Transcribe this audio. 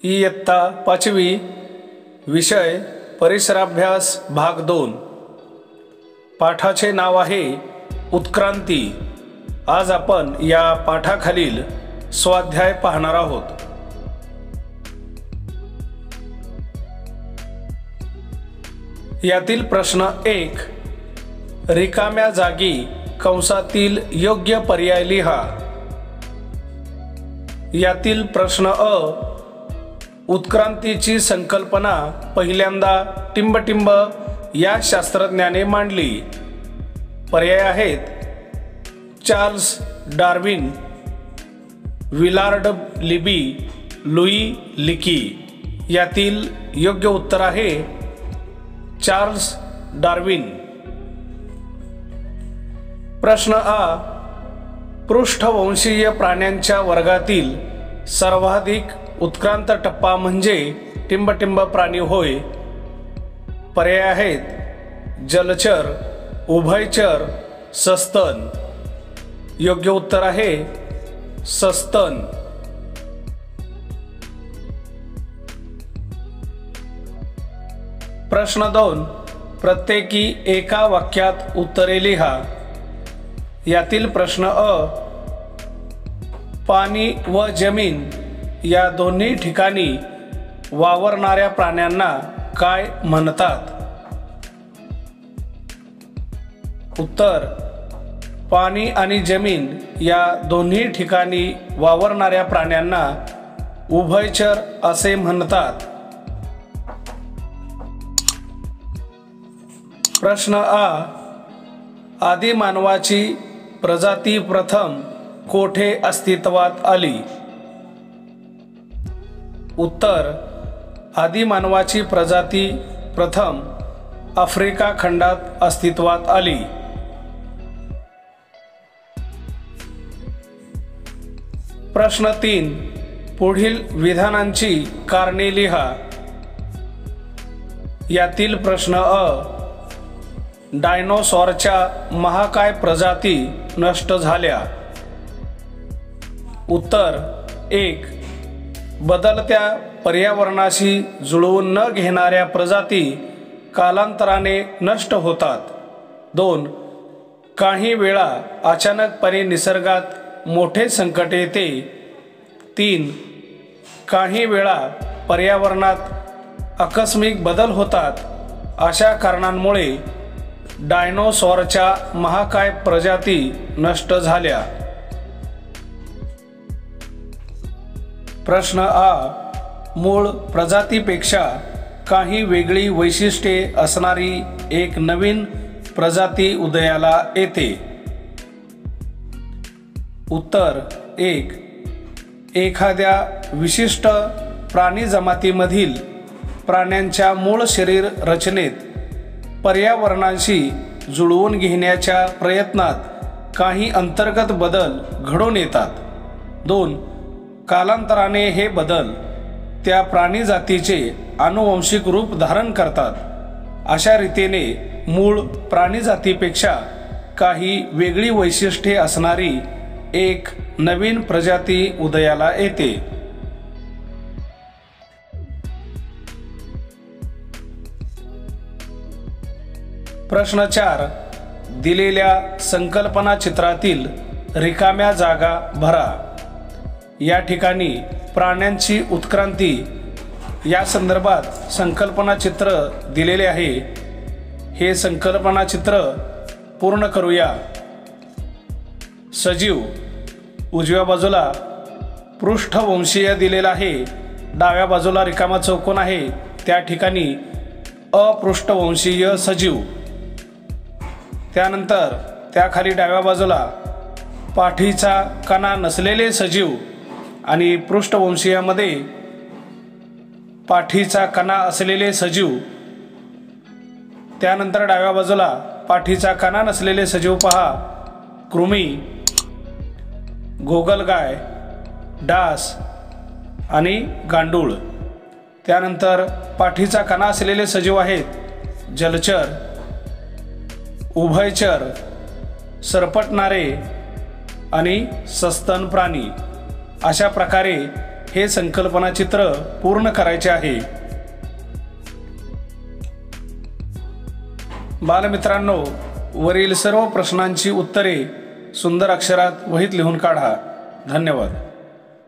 इयत्ता 5वी विषय परिसराभ्यास भाग 2। पाठाचे नाव आहे उत्क्रांती। आज आपण या पाठाखालील स्वाध्याय पाहणार आहोत। यातील प्रश्न 1, रिकाम्या जागी कंसातील योग्य पर्याय लिहा। यातील प्रश्न अ, उत्क्रांतीची संकल्पना पहिल्यांदा टिंबटिंब या शास्त्रज्ञाने मांडली। पर्याय आहेत Charles Darwin, Willard Libby, Louis लिकी। यातील योग्य उत्तर आहे चार्ल्स डार्विन। प्रश्न आ, पृष्ठवंशीय प्राण्यांच्या वर्गातील सर्वाधिक उत्क्रांत टप्पा म्हणजे टिंबटिंब प्राणी होय। पर्याय आहेत जलचर, उभयचर, सस्तन। योग्य उत्तर आहे सस्तन। प्रश्न 2, प्रत्येकी एका वाक्यात उत्तरे लिहा। यातील प्रश्न अ, पाणी व जमीन या दोन्ही ठिकाणी वावरणाऱ्या प्राण्यांना काय म्हणतात? उत्तर, पाणी आणि जमीन या दोन्ही ठिकाणी वावरणाऱ्या प्राण्यांना उभयचर असे म्हणतात। प्रश्न आ, आदिमानवाची प्रजाती प्रथम कोठे अस्तित्वात आली? उत्तर, आदिमानवाची प्रजाती प्रथम आफ्रिका खंडात अस्तित्वात आली। प्रश्न 3, पुढील विधानांची कारणे लिहा। यातील प्रश्न अ, डायनोसॉरच्या महाकाय प्रजाती नष्ट झाल्या? उत्तर, 1, बदलत्या पर्यावरणाशी जुळवून न घेणाऱ्या प्रजाती कालांतराने नष्ट होतात। 2, काही वेळा अचानकपणे निसर्गात मोठे संकट येते। 3, काही वेळा पर्यावरणात आकस्मिक बदल होतात। अशा कारणांमुळे डायनोसॉरच्या महाकाय प्रजाती नष्ट झाल्या। प्रश्न आ, मूळ प्रजातीपेक्षा काही वेगळी वैशिष्ट्ये असणारी एक नवीन प्रजाती उदयाला येते। उत्तर, 1, एखाद्या विशिष्ट प्राणी जमातीमधील प्राण्यांच्या मूळ शरीर रचनेत पर्यावरणाशी जुळवून घेण्याच्या प्रयत्नात काही अंतर्गत बदल घडून येतात। 2, कालांतराने हे बदल त्या प्राणी जातीचे आनुवंशिक रूप धारण करतात। अशा रीतीने मूळ प्राणी जातीपेक्षा काही वेगळी वैशिष्ट्ये असणारी एक नवीन प्रजाती उदयाला येते। प्रश्न 4, दिलेल्या संकल्पना चित्रातील रिकाम्या जागा भरा। या ठिकाणी प्राण्यांची उत्क्रांती या संदर्भात संकल्पना चित्र दिलेले आहे। हे संकल्पना चित्र पूर्ण करूया। सजीव, उजव्या बाजूला पृष्ठवंशीय दिलेला आहे, डाव्या बाजूला रिकामा चौकोन आहे, त्या ठिकाणी अपृष्ठवंशीय सजीव। त्यानंतर त्याखाली डाव्या बाजूला पाठीचा कणा नसलेले सजीव आणि पृष्ठवंशीयामध्ये पाठीचा कणा असलेले सजीव। त्यानंतर डाव्या बाजूला पाठीचा कणा नसलेले सजीव पहा, कृमी, गोगलगाय, डास आणि गांडूळ। त्यानंतर पाठीचा कणा असलेले सजीव आहेत जलचर, उभयचर, सरपटणारे आणि सस्तन प्राणी अशा प्रकारे हे संकल्पना चित्र पूर्ण करायचे आहे। बालमित्रांनो, वरील सर्व प्रश्नांची उत्तरे सुंदर अक्षरात वहीत लिहून काढा। धन्यवाद।